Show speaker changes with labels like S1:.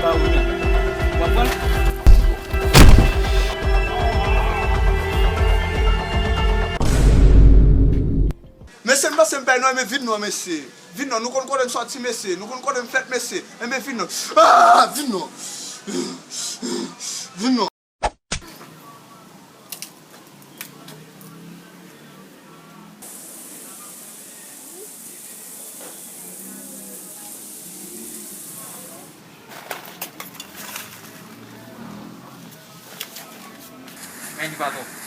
S1: pa ou men. Wapon?
S2: Mese mse mpe nou eme vin nou mese. Vin nou kon koden sorti mese. Nou kon koden fet mese. Eme vin nou. Ah, vin nou. Vin nou.
S1: Men di paton.